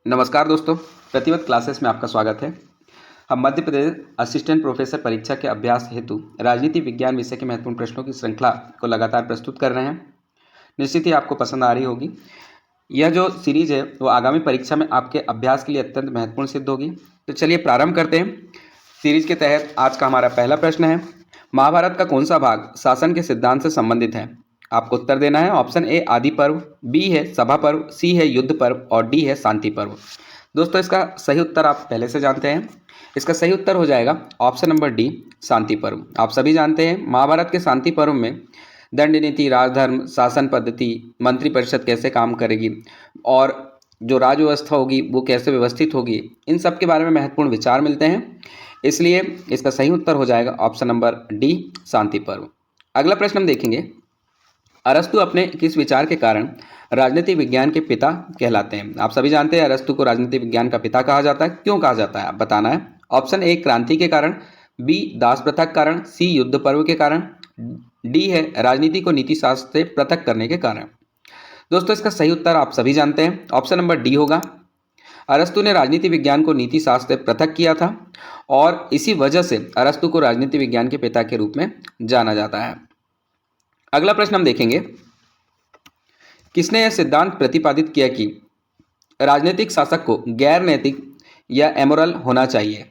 नमस्कार दोस्तों, प्रतिवत क्लासेस में आपका स्वागत है। हम मध्य प्रदेश असिस्टेंट प्रोफेसर परीक्षा के अभ्यास हेतु राजनीति विज्ञान विषय के महत्वपूर्ण प्रश्नों की श्रृंखला को लगातार प्रस्तुत कर रहे हैं। निश्चित ही आपको पसंद आ रही होगी। यह जो सीरीज है वो आगामी परीक्षा में आपके अभ्यास के लिए अत्यंत महत्वपूर्ण सिद्ध होगी। तो चलिए प्रारंभ करते हैं। सीरीज के तहत आज का हमारा पहला प्रश्न है, महाभारत का कौन सा भाग शासन के सिद्धांत से संबंधित है? आपको उत्तर देना है। ऑप्शन ए आदि पर्व, बी है सभा पर्व, सी है युद्ध पर्व और डी है शांति पर्व। दोस्तों इसका सही उत्तर आप पहले से जानते हैं। इसका सही उत्तर हो जाएगा ऑप्शन नंबर डी, शांति पर्व। आप सभी जानते हैं महाभारत के शांति पर्व में दंड नीति, राजधर्म, शासन पद्धति, मंत्री परिषद कैसे काम करेगी और जो राज व्यवस्था होगी वो कैसे व्यवस्थित होगी, इन सब के बारे में महत्वपूर्ण विचार मिलते हैं। इसलिए इसका सही उत्तर हो जाएगा ऑप्शन नंबर डी, शांति पर्व। अगला प्रश्न हम देखेंगे, अरस्तु अपने किस विचार के कारण राजनीति विज्ञान के पिता कहलाते हैं? आप सभी जानते हैं अरस्तु को राजनीति विज्ञान का पिता कहा जाता है। क्यों कहा जाता है आप बताना है। ऑप्शन ए क्रांति के कारण, बी दास प्रथा के कारण, सी युद्ध पर्व के कारण, डी है राजनीति को नीति शास्त्र से पृथक करने के कारण। दोस्तों इसका सही उत्तर आप सभी जानते हैं, ऑप्शन नंबर डी होगा। अरस्तु ने राजनीति विज्ञान को नीति शास्त्र से पृथक किया था और इसी वजह से अरस्तु को राजनीति विज्ञान के पिता के रूप में जाना जाता है। अगला प्रश्न हम देखेंगे, किसने यह सिद्धांत प्रतिपादित किया कि राजनीतिक शासक को गैर नैतिक या एमोरल होना चाहिए?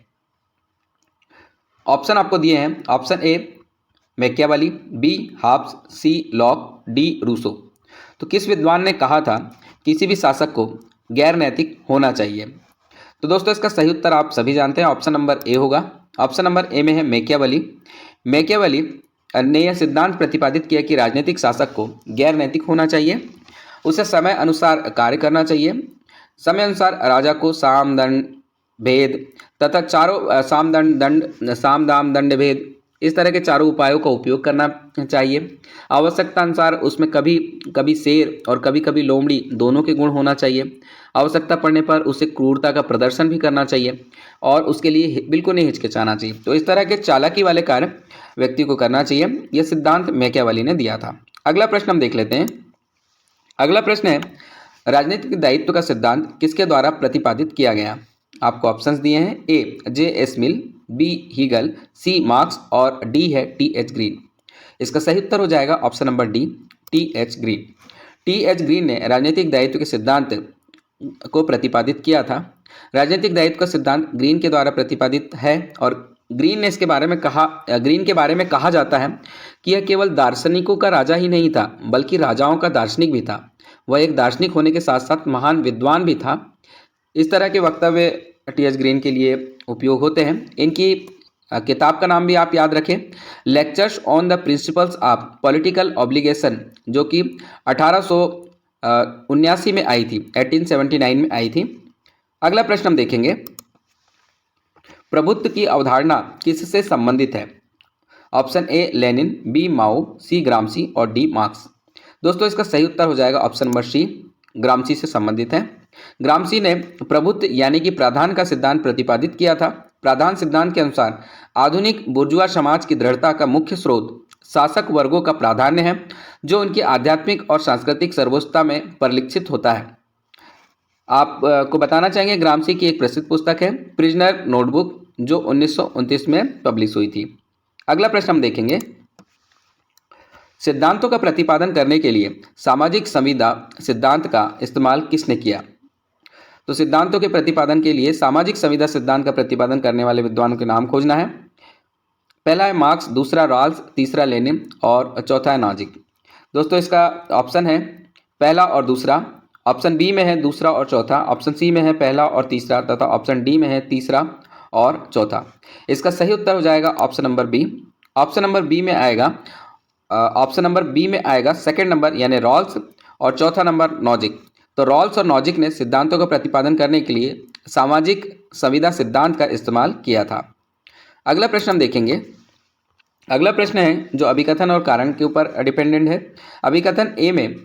ऑप्शन आपको दिए हैं। Option A Machiavelli, B Hobbes, C Locke, D Rousseau. तो किस विद्वान ने कहा था किसी भी शासक को गैर नैतिक होना चाहिए? तो दोस्तों इसका सही उत्तर आप सभी जानते हैं, ऑप्शन नंबर ए होगा। ऑप्शन नंबर ए में है मैकियावेली। मैकियावेली ने यह सिद्धांत प्रतिपादित किया कि राजनीतिक शासक को गैर नैतिक होना चाहिए, उसे समय अनुसार कार्य करना चाहिए, समय अनुसार राजा को साम दंड भेद तथा चारों साम दाम दंड भेद, इस तरह के चारों उपायों का उपयोग करना चाहिए। आवश्यकता अनुसार उसमें कभी कभी शेर और कभी कभी लोमड़ी दोनों के गुण होना चाहिए। आवश्यकता पड़ने पर उसे क्रूरता का प्रदर्शन भी करना चाहिए और उसके लिए बिल्कुल नहीं हिचकिचाना चाहिए। तो इस तरह के चालाकी वाले कार्य व्यक्ति को करना चाहिए। यह सिद्धांत मैकियावेली ने दिया था। अगला प्रश्न हम देख लेते हैं। अगला प्रश्न है, राजनीतिक दायित्व का सिद्धांत किसके द्वारा प्रतिपादित किया गया? आपको ऑप्शंस दिए हैं। ए जे एस मिल, बी हीगल, सी मार्क्स और डी है टी एच ग्रीन। इसका सही उत्तर हो जाएगा option number D, T H green. T H green ने राजनीतिक दायित्व के सिद्धांत को प्रतिपादित किया था। राजनीतिक दायित्व का सिद्धांत ग्रीन के द्वारा प्रतिपादित है और ग्रीन के बारे में कहा जाता है कि यह केवल दार्शनिकों का राजा ही नहीं था बल्कि राजाओं का दार्शनिक भी था। वह एक दार्शनिक होने के साथ साथ महान विद्वान भी था। इस तरह के वक्तव्य टी एच ग्रीन के लिए उपयोग होते हैं। इनकी किताब का नाम भी आप याद रखें, lectures on the principles of political obligation, जो कि 1879 में आई थी, 1879 में आई थी। अगला प्रश्न हम देखेंगे, प्रभुत्व की अवधारणा किससे संबंधित है? ऑप्शन ए लेनिन, बी माओ, सी ग्रामसी और डी मार्क्स। दोस्तों इसका सही उत्तर हो जाएगा ऑप्शन नंबर सी, ग्रामसी से संबंधित है। ग्रामसी ने प्रभुत्व यानी कि प्राधान का सिद्धांत प्रतिपादित किया था। प्राधान सिद्धांत के अनुसार आधुनिक बुर्जुआ समाज की दृढ़ता का मुख्य स्रोत शासक वर्गों का प्राधान्य है, जो उनकी आध्यात्मिक और सांस्कृतिक सर्वोच्चता में परिलक्षित होता है। आपको बताना चाहेंगे ग्रामसी की एक प्रसिद्ध पुस्तक है प्रिजनर नोटबुक, जो 1929 में पब्लिश हुई थी। अगला प्रश्न हम देखेंगे, सिद्धांतों का प्रतिपादन करने के लिए सामाजिक संविदा सिद्धांत का इस्तेमाल किसने किया? तो सिद्धांतों के प्रतिपादन के लिए सामाजिक संविदा सिद्धांत का प्रतिपादन करने वाले विद्वानों के नाम खोजना है। पहला है मार्क्स, दूसरा रॉल्स, तीसरा लेनिन और चौथा है नॉजिक। दोस्तों इसका ऑप्शन है पहला और दूसरा, ऑप्शन बी में है दूसरा और चौथा, ऑप्शन सी में है पहला और तीसरा तथा ऑप्शन डी में है तीसरा और चौथा। इसका सही उत्तर हो जाएगा option number B. Option number B में आएगा सेकंड नंबर यानी रॉल्स और चौथा नंबर नॉजिक। तो रॉल्स और नॉजिक ने सिद्धांतों का प्रतिपादन करने के लिए सामाजिक संविदा सिद्धांत का इस्तेमाल किया था। अगला प्रश्न हम देखेंगे। अगला प्रश्न है जो अभिकथन और कारण के ऊपर डिपेंडेंट है। अभिकथन ए में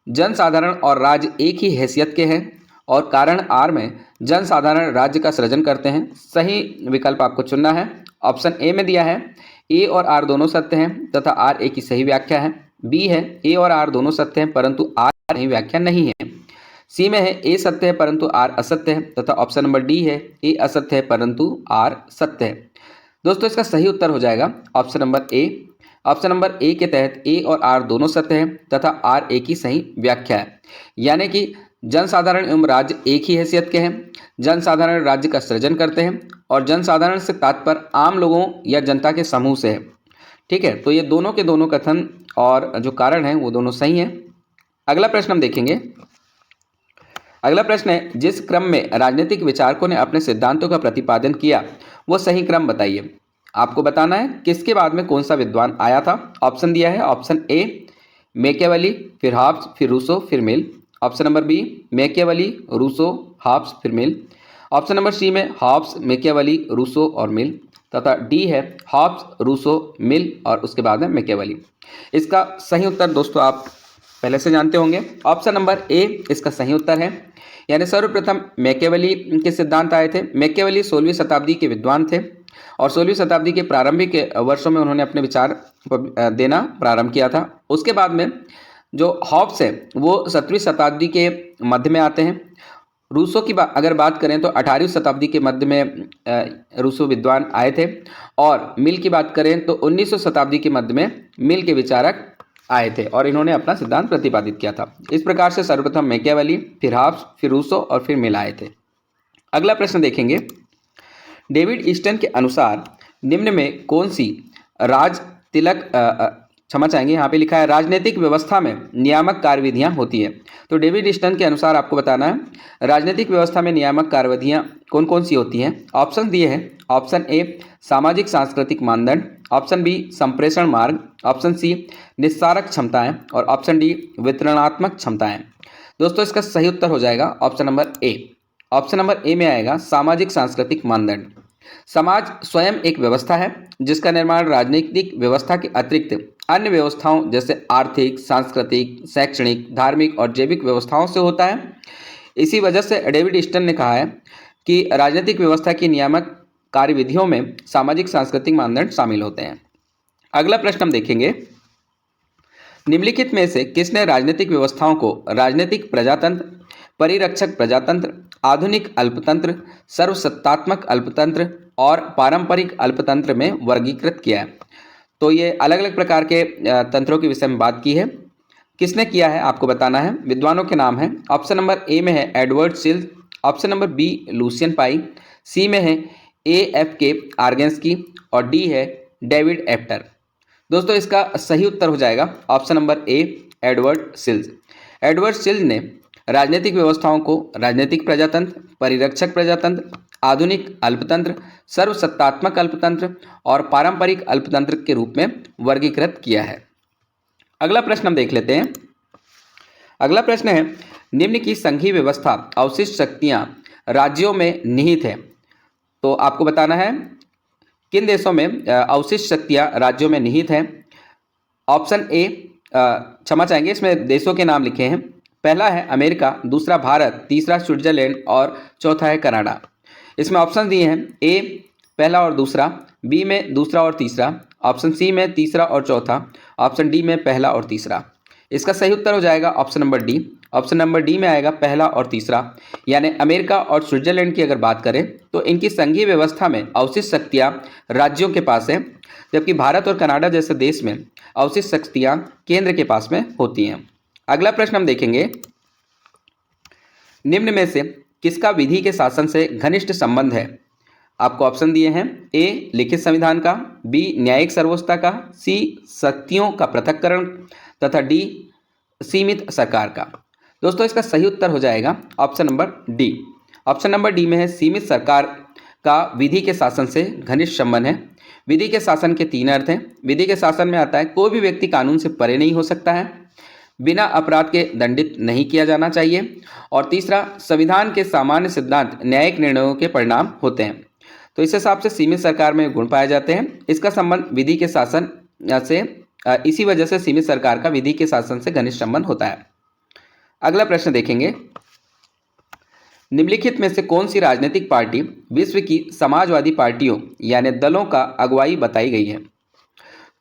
जनसाधारण और राज्य एक ही हैसियत के हैं और कारण आर में जनसाधारण राज्य का सृजन करते हैं। सही विकल्प आपको चुनना है। ऑप्शन ए में दिया है ए और आर दोनों सत्य हैं तथा आर ए की सही व्याख्या है। बी है ए और आर दोनों सत्य हैं परंतु आर की व्याख्या नहीं है। सी में है ए सत्य है परंतु आर असत्य है, तथा ऑप्शन नंबर डी है ए असत्य है परंतु आर सत्य है। दोस्तों इसका सही उत्तर हो जाएगा ऑप्शन नंबर ए। ऑप्शन नंबर ए के तहत ए और आर दोनों सत्य है तथा आर ए की सही व्याख्या है, यानी कि जनसाधारण एवं राज्य एक ही हैसियत के हैं। जनसाधारण राज्य का सृजन करते हैं और जनसाधारण से तात्पर्य आम लोगों या जनता के समूह से है। ठीक है, तो ये दोनों के दोनों कथन और जो कारण हैं वो दोनों सही हैं। अगला प्रश्न हम देखेंगे। अगला प्रश्न है, जिस क्रम में राजनीतिक विचारकों ने अपने सिद्धांतों का प्रतिपादन किया वो सही क्रम बताइए। आपको बताना है किसके बाद में कौन सा विद्वान आया था। ऑप्शन दिया है, ऑप्शन ए मैकियावेली, फिर हॉब्स, फिर रूसो, फिर Mill. Option number B Machiavelli, Rousseau, Hobbes, फिर मिल। ऑप्शन नंबर सी में हॉब्स, मैकियावेली, रूसो और मिल, तथा डी है हॉब्स, रूसो, मिल और उसके बाद में मैकियावेली। इसका सही उत्तर दोस्तों आप पहले से जानते होंगे, ऑप्शन नंबर ए इसका सही उत्तर है। यानी सर्वप्रथम मैकियावेली के सिद्धांत आए थे। मैकियावेली 16वीं शताब्दी के विद्वान थे और 16वीं शताब्दी के प्रारंभिक वर्षों में उन्होंने अपने विचार देना प्रारंभ किया था। उसके बाद में जो हॉब्स है वो 17वीं शताब्दी के मध्य में आते हैं। रूसो की अगर बात करें तो 18वीं शताब्दी के मध्य में रूसो विद्वान आए थे, और मिल की बात करें तो 19वीं शताब्दी के मध्य में मिल के विचारक आए थे और इन्होंने अपना सिद्धांत प्रतिपादित किया था। इस प्रकार से सर्वप्रथम मैकियावेली, फिर हॉब्स, फिर रूसो और फिर मिल आए थे। अगला प्रश्न देखेंगे। डेविड ईस्टन के अनुसार निम्न में कौन सी क्षमा चाहेंगे, यहाँ पे लिखा है राजनीतिक व्यवस्था में नियामक कार्यविधियाँ होती है। तो डेविड ईस्टन के अनुसार आपको बताना है राजनीतिक व्यवस्था में नियामक कार्यविधियाँ कौन कौन सी होती हैं। ऑप्शन दिए हैं, ऑप्शन ए सामाजिक सांस्कृतिक मानदंड, ऑप्शन बी संप्रेषण मार्ग, ऑप्शन सी निस्सारक क्षमताएं और ऑप्शन डी वितरणात्मक क्षमताएं। दोस्तों इसका सही उत्तर हो जाएगा option number A. Option number A में आएगा सामाजिक सांस्कृतिक मानदंड। समाज स्वयं एक व्यवस्था है जिसका निर्माण राजनीतिक व्यवस्था के अतिरिक्त अन्य व्यवस्थाओं जैसे आर्थिक, सांस्कृतिक, शैक्षणिक, धार्मिक और जैविक व्यवस्थाओं से होता है। इसी वजह से डेविड ईस्टन ने कहा है कि राजनीतिक व्यवस्था की नियामक कार्यविधियों में सामाजिक सांस्कृतिक मानदंड शामिल होते हैं। अगला प्रश्न हम देखेंगे। निम्नलिखित में से किसने राजनीतिक व्यवस्थाओं को राजनीतिक प्रजातंत्र, परिरक्षक प्रजातंत्र, आधुनिक अल्पतंत्र, सर्वसत्तात्मक अल्पतंत्र और पारंपरिक अल्पतंत्र में वर्गीकृत किया है। तो ये अलग अलग प्रकार के तंत्रों के विषय में बात की है। किसने किया है आपको बताना है। विद्वानों के नाम हैं। ऑप्शन नंबर ए में है Edward Shils, option number B Lucian Pye, C में है AFK आर्गेंस्की और डी है डेविड एप्टर। दोस्तों इसका सही उत्तर हो जाएगा option number A Edward Shils. Edward Shils ने राजनीतिक व्यवस्थाओं को राजनीतिक प्रजातंत्र, परिरक्षक प्रजातंत्र, आधुनिक अल्पतंत्र, सर्वसत्तात्मक अल्पतंत्र और पारंपरिक अल्पतंत्र के रूप में वर्गीकृत किया है। अगला प्रश्न हम देख लेते हैं। अगला प्रश्न है, निम्न की संघीय व्यवस्था अवशिष्ट शक्तियां राज्यों में निहित है। तो आपको बताना है किन देशों में अवशिष्ट शक्तियां राज्यों में निहित हैं। ऑप्शन ए, क्षमा चाहेंगे इसमें देशों के नाम लिखे हैं। पहला है अमेरिका, दूसरा भारत, तीसरा स्विट्जरलैंड और चौथा है कनाडा। इसमें ऑप्शन दिए हैं, ए पहला और दूसरा, बी में दूसरा और तीसरा, ऑप्शन सी में तीसरा और चौथा, ऑप्शन डी में पहला और तीसरा। इसका सही उत्तर हो जाएगा option number D. Option number D में आएगा पहला और तीसरा। यानी अमेरिका और स्विट्जरलैंड की अगर बात करें तो इनकी संघीय व्यवस्था में अवशिष्ट शक्तियां राज्यों के पास है, जबकि भारत और कनाडा जैसे देश में अवशिष्ट शक्तियां केंद्र के पास में होती हैं। अगला प्रश्न हम देखेंगे। निम्न में से किसका विधि के शासन से घनिष्ठ संबंध है। आपको ऑप्शन दिए हैं, ए लिखित संविधान का, बी न्यायिक सर्वोच्चता का, सी शक्तियों का पृथक्करण तथा डी सीमित सरकार का। दोस्तों इसका सही उत्तर हो जाएगा option number D. Option number D में है सीमित सरकार का विधि के शासन से घनिष्ठ संबंध है। विधि के शासन के तीन अर्थ हैं। विधि के शासन में आता है कोई भी व्यक्ति कानून से परे नहीं हो सकता है, बिना अपराध के दंडित नहीं किया जाना चाहिए, और तीसरा संविधान के सामान्य सिद्धांत न्यायिक निर्णयों के परिणाम होते हैं। तो इस हिसाब से सीमित सरकार में गुण पाए जाते हैं। इसका संबंध विधि के शासन से, इसी वजह से सीमित सरकार का विधि के शासन से घनिष्ठ संबंध होता है। अगला प्रश्न देखेंगे। निम्नलिखित में से कौन सी राजनीतिक पार्टी विश्व की समाजवादी पार्टियों यानी दलों का अगुवाई बताई गई है।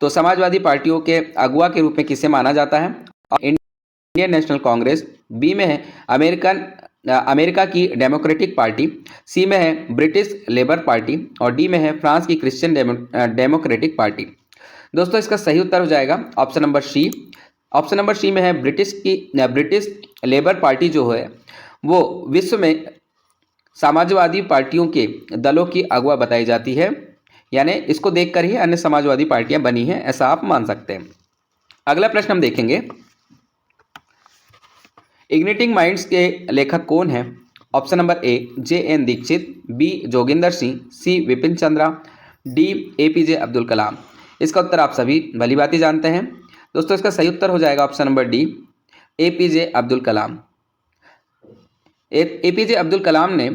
तो समाजवादी पार्टियों के अगुवा के रूप में किसे माना जाता है। इंडियन नेशनल कांग्रेस, बी में है अमेरिका की डेमोक्रेटिक पार्टी, सी में है ब्रिटिश लेबर पार्टी और डी में है फ्रांस की क्रिश्चियन डेमोक्रेटिक पार्टी। दोस्तों इसका सही उत्तर हो जाएगा option number C. Option number C में है ब्रिटिश लेबर पार्टी जो है वो विश्व में समाजवादी पार्टियों के दलों की अगुवा बताई जाती है, यानी इसको देखकर ही अन्य समाजवादी पार्टियां बनी हैं, ऐसा आप मान सकते हैं। अगला प्रश्न हम देखेंगे, इग्निटिंग माइंड्स के लेखक कौन है? Option number A J N. Dixit, B Joginder Singh, C Vipin Chandra, D A P J. Abdul Kalam. इसका उत्तर आप सभी भली भांति जानते हैं। दोस्तों इसका सही उत्तर हो जाएगा option number D A P J. Abdul Kalam. A P J. Abdul Kalam ने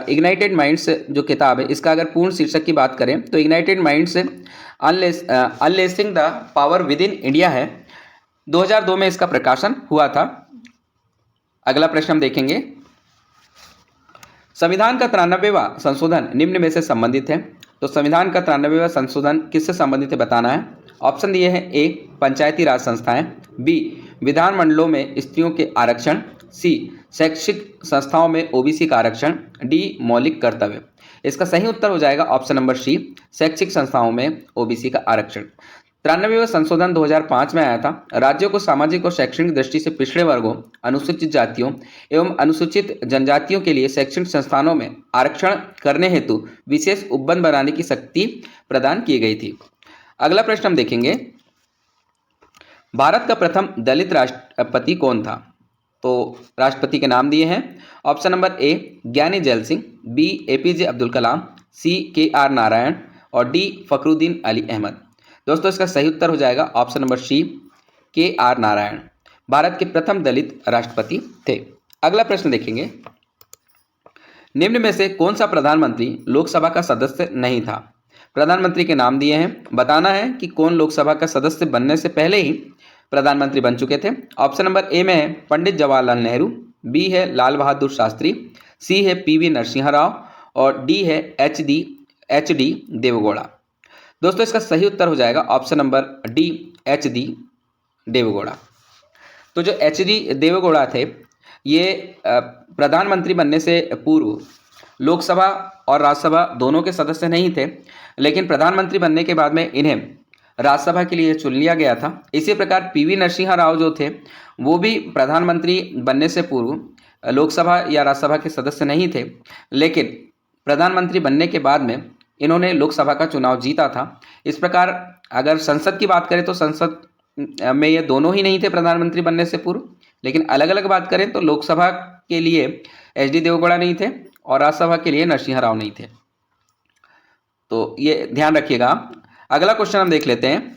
इग्नाइटेड माइंड्स जो किताब है इसका अगर पूर्ण शीर्षक की बात करें तो ignited minds unleashing the power within India है। 2002 में इसका प्रकाशन हुआ था। अगला प्रश्न हम देखेंगे, संविधान का 93वां संशोधन निम्न में से संबंधित है। तो संविधान का 93वां संशोधन किससे संबंधित है बताना है। ऑप्शन दिए हैं, ए पंचायती राज संस्थाएं, बी विधानमंडलों में स्त्रियों के आरक्षण, सी शैक्षिक संस्थाओं में ओबीसी का आरक्षण, डी मौलिक कर्तव्य। इसका सही उत्तर हो जाएगा ऑप्शन नंबर सी शैक्षिक संस्थाओं में ओबीसी का आरक्षण। 93वां संशोधन 2005 में आया था। राज्यों को सामाजिक और शैक्षणिक दृष्टि से पिछड़े वर्गों, अनुसूचित जातियों एवं अनुसूचित जनजातियों के लिए शैक्षणिक संस्थानों में आरक्षण करने हेतु विशेष उपबंध बनाने की शक्ति प्रदान की गई थी। अगला प्रश्न हम देखेंगे, भारत का प्रथम दलित राष्ट्रपति कौन था? तो राष्ट्रपति के नाम दिए हैं। Option number A Giani Zail Singh, B A P J. Abdul Kalam, C K R. Narayan और डी फखरुद्दीन अली अहमद। दोस्तों इसका सही उत्तर हो जाएगा option number C K R. Narayan Bharat के प्रथम दलित राष्ट्रपति थे। अगला प्रश्न देखेंगे, निम्न में से कौन सा प्रधानमंत्री लोकसभा का सदस्य नहीं था? प्रधानमंत्री के नाम दिए हैं, बताना है कि कौन लोकसभा का सदस्य बनने से पहले ही प्रधानमंत्री बन चुके थे। ऑप्शन नंबर ए में है पंडित जवाहरलाल नेहरू, बी है लाल बहादुर शास्त्री, सी है पी.वी. नरसिम्हा राव और डी है एच.डी. देवेगौड़ा। दोस्तों इसका सही उत्तर हो जाएगा option number D H D. Deve Gowda. तो जो एच.डी. देवेगौड़ा थे ये प्रधानमंत्री बनने से पूर्व लोकसभा और राज्यसभा दोनों के सदस्य नहीं थे, लेकिन प्रधानमंत्री बनने के बाद में इन्हें राज्यसभा के लिए चुन लिया गया था। इसी प्रकार पी.वी. नरसिम्हा राव जो थे वो भी प्रधानमंत्री बनने से पूर्व लोकसभा या राज्यसभा के सदस्य नहीं थे, लेकिन प्रधानमंत्री बनने के बाद में इन्होंने लोकसभा का चुनाव जीता था। इस प्रकार अगर संसद की बात करें तो संसद में ये दोनों ही नहीं थे प्रधानमंत्री बनने से पूर्व, लेकिन अलग अलग बात करें तो लोकसभा के लिए एच.डी. देवेगौड़ा नहीं थे और राज्यसभा के लिए नरसिम्हा राव नहीं थे। तो ये ध्यान रखिएगा। अगला क्वेश्चन हम देख लेते हैं।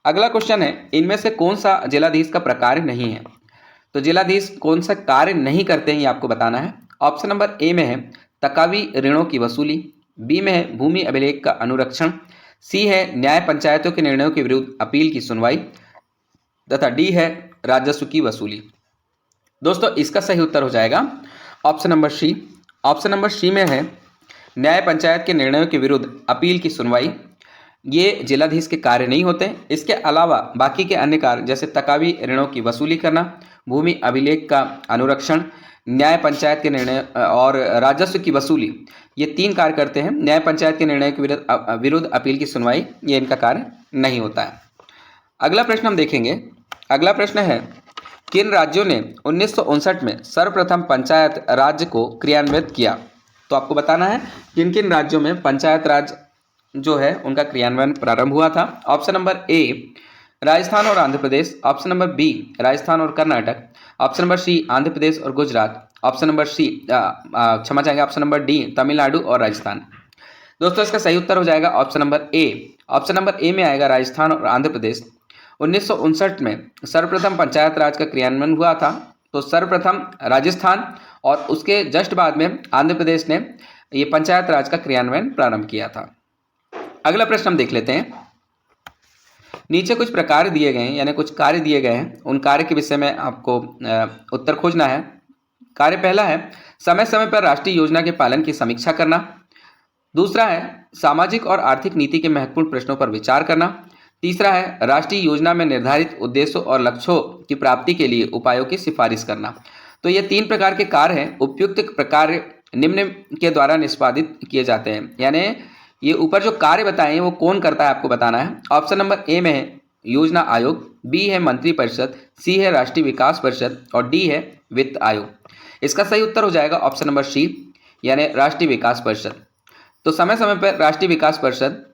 अगला क्वेश्चन है, इनमें से कौन सा जिलाधीश का प्रकार नहीं है? तो जिलाधीश कौन सा कार्य नहीं करते हैं ये आपको बताना है। ऑप्शन नंबर ए में है तकावी ऋणों की वसूली, बी में है भूमि अभिलेख का अनुरक्षण, सी है न्याय पंचायतों के निर्णयों के विरुद्ध अपील की सुनवाई तथा डी है राजस्व की वसूली। दोस्तों इसका सही उत्तर हो जाएगा option number C. Option number C में है न्याय पंचायत के निर्णयों के विरुद्ध अपील की सुनवाई। ये जिलाधीश के कार्य नहीं होते। इसके अलावा बाकी के अन्य कार्य जैसे तकावी ऋणों की वसूली करना, भूमि अभिलेख का अनुरक्षण, न्याय पंचायत के निर्णय और राजस्व की वसूली, ये तीन कार्य करते हैं। न्याय पंचायत के निर्णय के विरुद्ध अपील की सुनवाई ये इनका कार्य नहीं होता है। अगला प्रश्न हम देखेंगे। अगला प्रश्न है, किन राज्यों ने 1959 में सर्वप्रथम पंचायत राज्य को क्रियान्वित किया? तो आपको बताना है किन किन राज्यों में पंचायत राज जो है उनका क्रियान्वयन प्रारंभ हुआ था। ऑप्शन नंबर ए राजस्थान और Andhra Pradesh, option number B Rajasthan और Karnataka, option number C Andhra Pradesh और गुजरात, ऑप्शन नंबर सी क्षमा चाहेंगे ऑप्शन नंबर डी तमिलनाडु और राजस्थान। दोस्तों इसका सही उत्तर हो जाएगा option number A. Option number A में आएगा राजस्थान और आंध्र प्रदेश। 1959 में सर्वप्रथम पंचायत राज का क्रियान्वयन हुआ था। तो सर्वप्रथम राजस्थान और उसके जस्ट बाद में आंध्र प्रदेश ने ये पंचायत राज का क्रियान्वयन प्रारंभ किया था। अगला प्रश्न हम देख लेते हैं। नीचे कुछ प्रकार दिए गए हैं, यानी कुछ कार्य दिए गए हैं, उन कार्य के विषय में आपको उत्तर खोजना है। कार्य पहला है समय समय पर राष्ट्रीय योजना के पालन की समीक्षा करना। दूसरा है सामाजिक और आर्थिक नीति के महत्वपूर्ण प्रश्नों पर विचार करना। तीसरा है राष्ट्रीय योजना में निर्धारित उद्देश्यों और लक्ष्यों की प्राप्ति के लिए उपायों की सिफारिश करना। तो ये 3 प्रकार के कार्य हैं। उपयुक्त प्रकार निम्न के द्वारा निष्पादित किए जाते हैं, यानी ये ऊपर जो कार्य बताए हैं वो कौन करता है आपको बताना है। ऑप्शन नंबर ए में है योजना आयोग, बी है मंत्रिपरिषद, सी है राष्ट्रीय विकास परिषद और डी है वित्त आयोग। इसका सही उत्तर हो जाएगा ऑप्शन नंबर सी, यानी राष्ट्रीय विकास परिषद। तो समय समय पर राष्ट्रीय विकास परिषद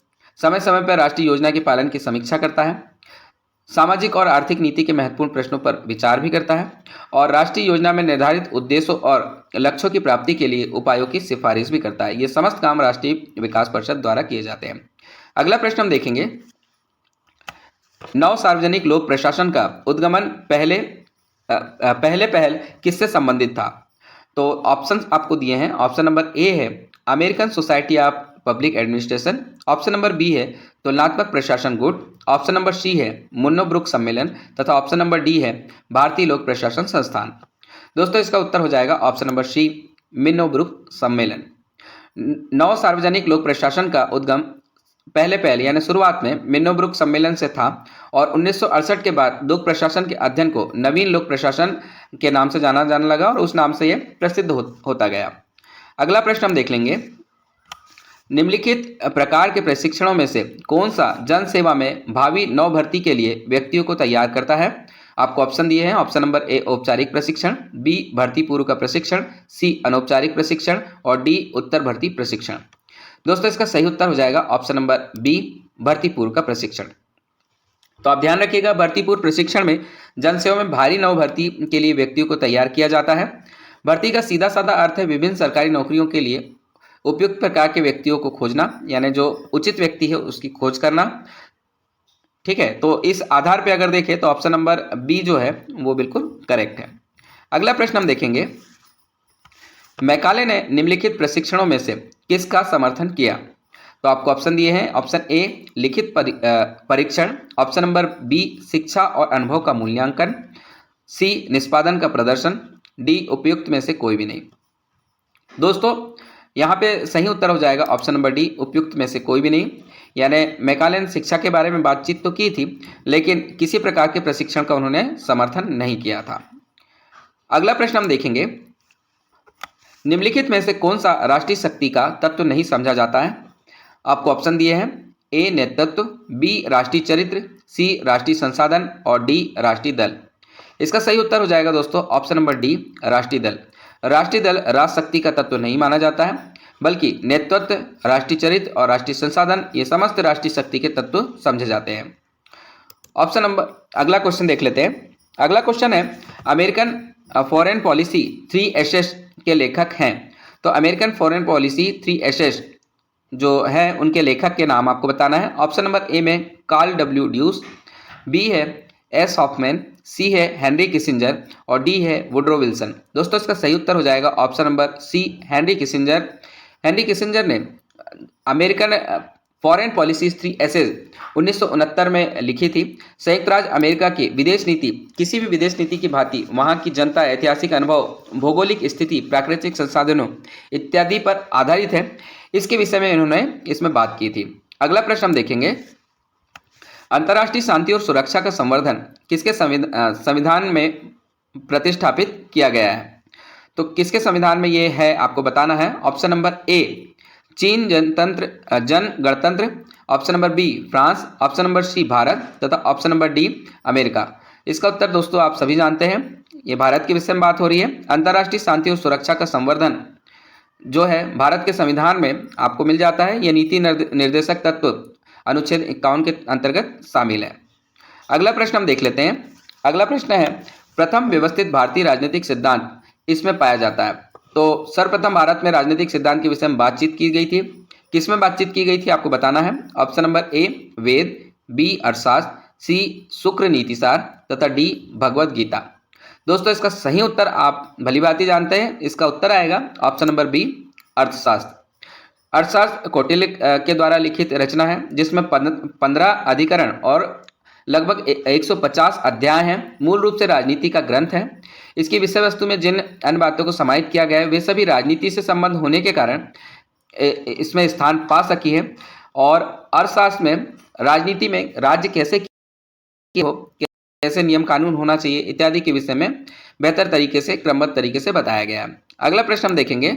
समय समय पर राष्ट्रीय योजना के पालन की समीक्षा करता है, सामाजिक और आर्थिक नीति के महत्वपूर्ण प्रश्नों पर विचार भी करता है और राष्ट्रीय योजना में निर्धारित उद्देश्यों और लक्ष्यों की प्राप्ति के लिए उपायों की सिफारिश भी करता है। ये समस्त काम राष्ट्रीय विकास परिषद द्वारा किए जाते हैं। अगला प्रश्न हम देखेंगे, नव सार्वजनिक लोक प्रशासन का उद्गमन पहल किससे संबंधित था? तो ऑप्शन आपको दिए हैं। ऑप्शन नंबर ए है American Society of Public Administration, option number B है तुलनात्मक प्रशासन गुट, ऑप्शन नंबर सी है मुन्नो ब्रुक सम्मेलन तथा ऑप्शन नंबर डी है भारतीय लोक प्रशासन संस्थान। दोस्तों इसका उत्तर हो जाएगा option number C, Minnowbrook सम्मेलन। नव सार्वजनिक लोक प्रशासन का उद्गम पहले यानी शुरुआत में मुन्नो ब्रुक सम्मेलन से था और 1968 के बाद लोक प्रशासन के अध्ययन को नवीन लोक प्रशासन के नाम से जाना जाने लगा और उस नाम से यह प्रसिद्ध होता गया। अगला प्रश्न हम देख लेंगे, निम्नलिखित प्रकार के प्रशिक्षणों में से कौन सा जन सेवा में भावी नव भर्ती के लिए व्यक्तियों को तैयार करता है? आपको ऑप्शन दिए हैं। ऑप्शन नंबर ए औपचारिक प्रशिक्षण, बी भर्ती पूर्व का प्रशिक्षण, सी अनौपचारिक प्रशिक्षण और डी उत्तर भर्ती प्रशिक्षण। दोस्तों इसका सही उत्तर हो जाएगा ऑप्शन नंबर बी, भर्ती पूर्व का प्रशिक्षण। तो आप ध्यान रखिएगा, भर्ती पूर्व प्रशिक्षण में जन सेवा में भारी नव भर्ती के लिए व्यक्तियों को तैयार किया जाता है। भर्ती का सीधा साधा अर्थ है विभिन्न सरकारी नौकरियों के लिए उपयुक्त प्रकार के व्यक्तियों को खोजना, यानी जो उचित व्यक्ति है उसकी खोज करना। ठीक है, तो इस आधार पे अगर देखें तो ऑप्शन नंबर बी जो है वो बिल्कुल करेक्ट है। अगला प्रश्न हम देखेंगे, मैकाले ने निम्नलिखित प्रशिक्षणों में से किसका समर्थन किया? तो आपको ऑप्शन दिए हैं। ऑप्शन ए लिखित परीक्षण, ऑप्शन नंबर बी शिक्षा और अनुभव का मूल्यांकन, सी निष्पादन का प्रदर्शन, डी उपयुक्त में से कोई भी नहीं। दोस्तों यहाँ पे सही उत्तर हो जाएगा ऑप्शन नंबर डी, उपयुक्त में से कोई भी नहीं। यानी मैकाले ने शिक्षा के बारे में बातचीत तो की थी लेकिन किसी प्रकार के प्रशिक्षण का उन्होंने समर्थन नहीं किया था। अगला प्रश्न हम देखेंगे, निम्नलिखित में से कौन सा राष्ट्रीय शक्ति का तत्व नहीं समझा जाता है? आपको ऑप्शन दिए हैं। ए नेतृत्व, बी राष्ट्रीय चरित्र, सी राष्ट्रीय संसाधन और डी राष्ट्रीय दल। इसका सही उत्तर हो जाएगा दोस्तों ऑप्शन नंबर डी, राष्ट्रीय दल। राष्ट्रीय दल राष्ट्र शक्ति का तत्व नहीं माना जाता है, बल्कि नेतृत्व, राष्ट्रीय चरित्र और राष्ट्रीय संसाधन ये समस्त राष्ट्रीय शक्ति के तत्व समझे जाते हैं। ऑप्शन नंबर अगला क्वेश्चन देख लेते हैं। अगला क्वेश्चन है, अमेरिकन फॉरेन पॉलिसी 3 के लेखक हैं। तो अमेरिकन फॉरेन पॉलिसी 3 जो है उनके लेखक के नाम आपको बताना है। ऑप्शन नंबर ए में कार्ल डब्ल्यू ड्यूस, बी है एस हॉफमैन, सी है हेनरी किसिंजर और डी है वुड्रो विल्सन। दोस्तों इसका सही उत्तर हो जाएगा option number C, Henry Kissinger. Henry Kissinger ने अमेरिकन फॉरेन पॉलिसी 3 1969 में लिखी थी। संयुक्त राज्य अमेरिका की विदेश नीति किसी भी विदेश नीति की भांति वहां की जनता, ऐतिहासिक अनुभव, भौगोलिक स्थिति, प्राकृतिक संसाधनों इत्यादि पर आधारित है। इसके विषय में इन्होंने इसमें बात की थी। अगला प्रश्न हम देखेंगे, अंतर्राष्ट्रीय शांति और सुरक्षा का संवर्धन किसके संविधान में प्रतिष्ठापित किया गया है? तो किसके संविधान में ये है आपको बताना है। ऑप्शन नंबर ए चीन जन गणतंत्र, option number B France, option number C Bharat तथा ऑप्शन नंबर डी अमेरिका। इसका उत्तर दोस्तों आप सभी जानते हैं, ये भारत के विषय में बात हो रही है। अंतर्राष्ट्रीय शांति और सुरक्षा का संवर्धन जो है भारत के संविधान में आपको मिल जाता है। ये नीति निर्देशक तत्व अनुच्छेद 51 के अंतर्गत शामिल है। अगला प्रश्न हम देख लेते हैं। अगला प्रश्न है, प्रथम व्यवस्थित भारतीय राजनीतिक सिद्धांत इसमें पाया जाता है। तो सर्वप्रथम भारत में राजनीतिक सिद्धांत के विषय में बातचीत की गई थी। किसमें बातचीत की गई थी आपको बताना है। Option number A Ved, B Arthashastra, C शुक्र नीतिसार तथा डी भगवत गीता। दोस्तों इसका सही उत्तर आप भली भांति जानते हैं, इसका उत्तर आएगा ऑप्शन नंबर बी अर्थशास्त्र। अर्थशास्त्र कौटिल्य के द्वारा लिखित रचना है जिसमें 15 अधिकरण और लगभग 150 अध्याय हैं। मूल रूप से राजनीति का ग्रंथ है। इसकी विषय वस्तु में जिन अन्य बातों को समाहित किया गया है वे सभी राजनीति से संबंध होने के कारण इसमें स्थान पा सकी है। और अर्थशास्त्र में राजनीति में राज्य कैसे हो कैसे नियम कानून होना चाहिए इत्यादि के विषय में बेहतर तरीके से, क्रमबद्ध तरीके से बताया गया है। अगला प्रश्न हम देखेंगे,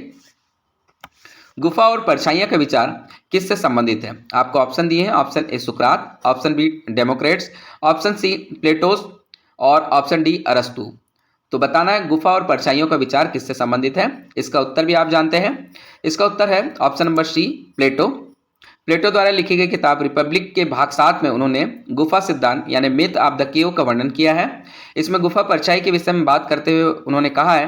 गुफा और परछाइयां का विचार किससे संबंधित है? आपको ऑप्शन दिए हैं, ऑप्शन ए सुकरात, option B Democritus, option C Plato's और ऑप्शन डी अरस्तु। तो बताना है गुफा और परछाइयों का विचार किससे संबंधित है। इसका उत्तर भी आप जानते हैं। इसका उत्तर है ऑप्शन नंबर सी प्लेटो। प्लेटो द्वारा लिखी गई किताब रिपब्लिक के भाग 7 में उन्होंने गुफा सिद्धांत यानी मिथ ऑफ द केव का वर्णन किया है। इसमें गुफा परछाई के विषय में बात करते हुए उन्होंने कहा है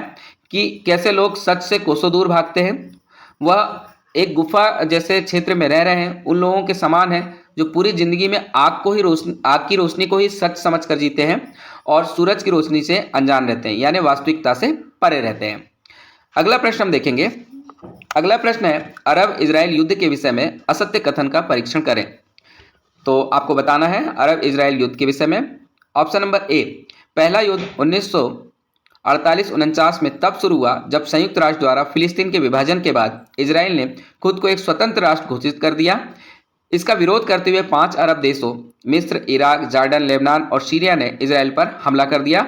कि कैसे लोग सच से कोसों दूर भागते हैं। वह एक गुफा जैसे क्षेत्र में रह रहे हैं, उन लोगों के समान है जो पूरी जिंदगी में आग की रोशनी को ही सच समझ कर जीते हैं और सूरज की रोशनी से अनजान रहते हैं, यानी वास्तविकता से परे रहते हैं। अगला प्रश्न हम देखेंगे। अगला प्रश्न है, अरब इजराइल युद्ध के विषय में असत्य कथन का परीक्षण करें। तो आपको बताना है अरब इजराइल युद्ध के विषय में। ऑप्शन नंबर ए, पहला युद्ध 1948-49 में तब शुरू हुआ जब संयुक्त राष्ट्र द्वारा फिलिस्तीन के विभाजन के बाद इजराइल ने खुद को एक स्वतंत्र राष्ट्र घोषित कर दिया। इसका विरोध करते हुए 5 अरब देशों मिस्र, इराक, जॉर्डन, लेबनान और सीरिया ने इजराइल पर हमला कर दिया।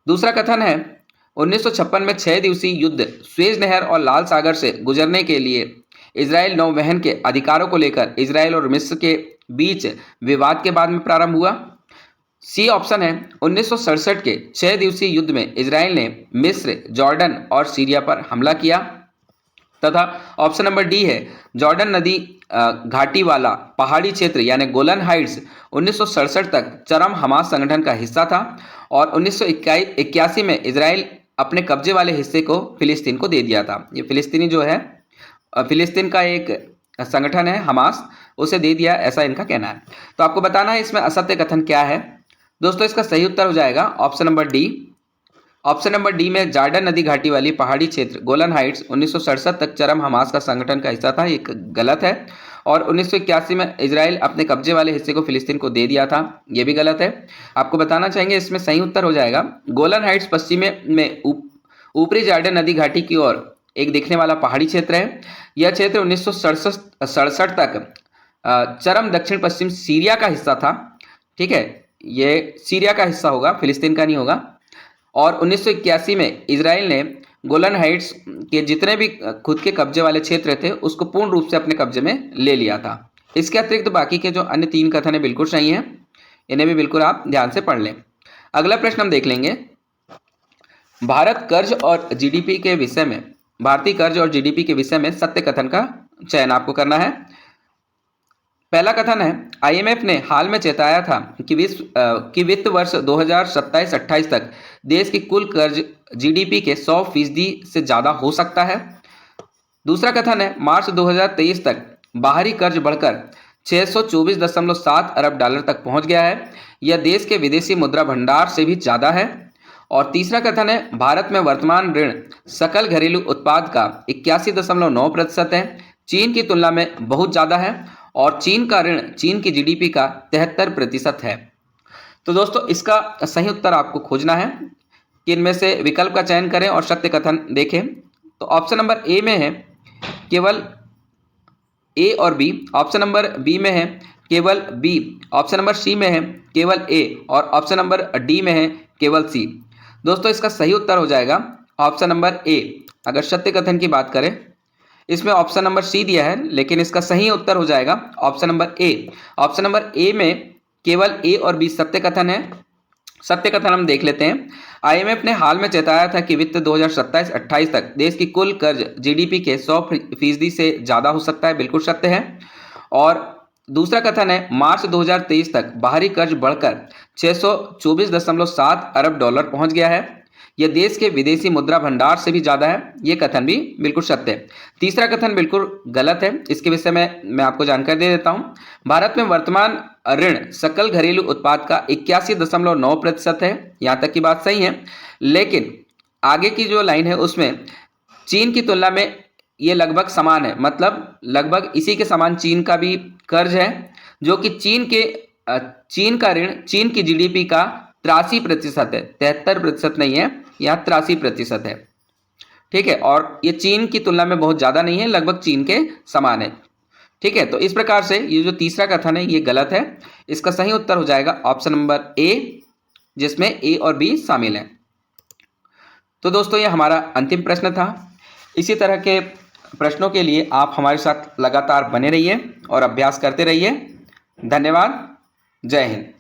दूसरा कथन है 1956 में 6 दिवसीय युद्ध स्वेज नहर और लाल सागर से गुजरने के लिए इजराइल नौवहन के अधिकारों को लेकर इजराइल और मिस्र के बीच विवाद के बाद में प्रारंभ हुआ। सी ऑप्शन है 1967 के 6 दिवसीय युद्ध में इजराइल ने मिस्र, जॉर्डन और सीरिया पर हमला किया। तथा ऑप्शन नंबर डी है जॉर्डन नदी घाटी वाला पहाड़ी क्षेत्र यानी गोलन हाइट्स 1967 तक चरम हमास संगठन का हिस्सा था और 1981 में इजराइल अपने कब्जे वाले हिस्से को फिलिस्तीन को दे दिया था। ये फिलिस्तीनी जो है, फिलिस्तीन का एक संगठन है हमास, उसे दे दिया, ऐसा इनका कहना है। तो आपको बताना है इसमें असत्य कथन क्या है। दोस्तों इसका सही उत्तर हो जाएगा option number D. Option number D में जॉर्डन नदी घाटी वाली पहाड़ी क्षेत्र गोलन हाइट्स 1967 तक चरम हमास का संगठन का हिस्सा था, ये गलत है। और 1981 में इजराइल अपने कब्जे वाले हिस्से को फिलिस्तीन को दे दिया था, ये भी गलत है। आपको बताना चाहेंगे इसमें सही उत्तर हो जाएगा गोलन हाइट्स पश्चिम में ऊपरी जॉर्डन नदी घाटी की ओर एक दिखने वाला पहाड़ी क्षेत्र है। यह क्षेत्र 1967 तक चरम दक्षिण पश्चिम सीरिया का हिस्सा था। ठीक है, ये सीरिया का हिस्सा होगा, फिलिस्तीन का नहीं होगा। और 1981 में इजराइल ने गोलन हाइट्स के जितने भी खुद के कब्जे वाले क्षेत्र थे उसको पूर्ण रूप से अपने कब्जे में ले लिया था। इसके अतिरिक्त बाकी के जो अन्य 3 कथन है बिल्कुल सही हैं, इन्हें भी बिल्कुल आप ध्यान से पढ़ लें। अगला प्रश्न हम देख लेंगे, भारत कर्ज और जीडीपी के विषय में, भारतीय कर्ज और जीडीपी के विषय में सत्य कथन का चयन आपको करना है। पहला कथन है, आईएमएफ ने हाल में चेताया था कि वित्त वर्ष 2027-28 तक देश की कुल कर्ज जीडीपी के 100% से ज़्यादा हो सकता है। दूसरा कथन है, मार्च 2023 तक बाहरी कर्ज बढ़कर 624.7 अरब डॉलर तक पहुंच गया है, यह देश के विदेशी मुद्रा भंडार से भी ज़्यादा है। और तीसरा कथन है, भारत में वर्तमान ऋण सकल घरेलू उत्पाद का 81.9% है, चीन की तुलना में बहुत ज़्यादा है और चीन का ऋण चीन की जीडीपी का 73% है। तो दोस्तों इसका सही उत्तर आपको खोजना है कि इनमें से विकल्प का चयन करें और सत्य कथन देखें। तो ऑप्शन नंबर ए में है केवल ए और बी, ऑप्शन नंबर बी में है केवल बी, ऑप्शन नंबर सी में है केवल ए और ऑप्शन नंबर डी में है केवल सी। दोस्तों इसका सही उत्तर हो जाएगा ऑप्शन नंबर ए। अगर सत्य कथन की बात करें, इसमें ऑप्शन नंबर सी दिया है लेकिन इसका सही उत्तर हो जाएगा option number A. Option number A में केवल ए और बी सत्य कथन है। सत्य कथन हम देख लेते हैं। आईएमएफ ने हाल में चेताया था कि वित्त 2027-28 तक देश की कुल कर्ज जीडीपी के 100% से ज़्यादा हो सकता है, बिल्कुल सत्य है। और दूसरा कथन है, मार्च 2023 तक बाहरी कर्ज बढ़कर 624.7 अरब डॉलर पहुंच गया है, यह देश के विदेशी मुद्रा भंडार से भी ज़्यादा है, ये कथन भी बिल्कुल सत्य है। तीसरा कथन बिल्कुल गलत है, इसके विषय में मैं आपको जानकारी दे देता हूँ। भारत में वर्तमान ऋण सकल घरेलू उत्पाद का 81.9% है, यहाँ तक की बात सही है, लेकिन आगे की जो लाइन है उसमें चीन की तुलना में ये लगभग समान है, मतलब लगभग इसी के समान चीन का भी कर्ज है, जो कि चीन का ऋण चीन की जीडीपी का 83% है, 73% नहीं है, यहाँ 83% है। ठीक है, और ये चीन की तुलना में बहुत ज़्यादा नहीं है, लगभग चीन के समान है। ठीक है, तो इस प्रकार से ये जो तीसरा कथन है ये गलत है। इसका सही उत्तर हो जाएगा ऑप्शन नंबर ए। जिसमें ए और बी शामिल हैं। तो दोस्तों ये हमारा अंतिम प्रश्न था। इसी तरह के प्रश्नों के लिए आप हमारे साथ लगातार बने रहिए और अभ्यास करते रहिए। धन्यवाद। जय हिंद।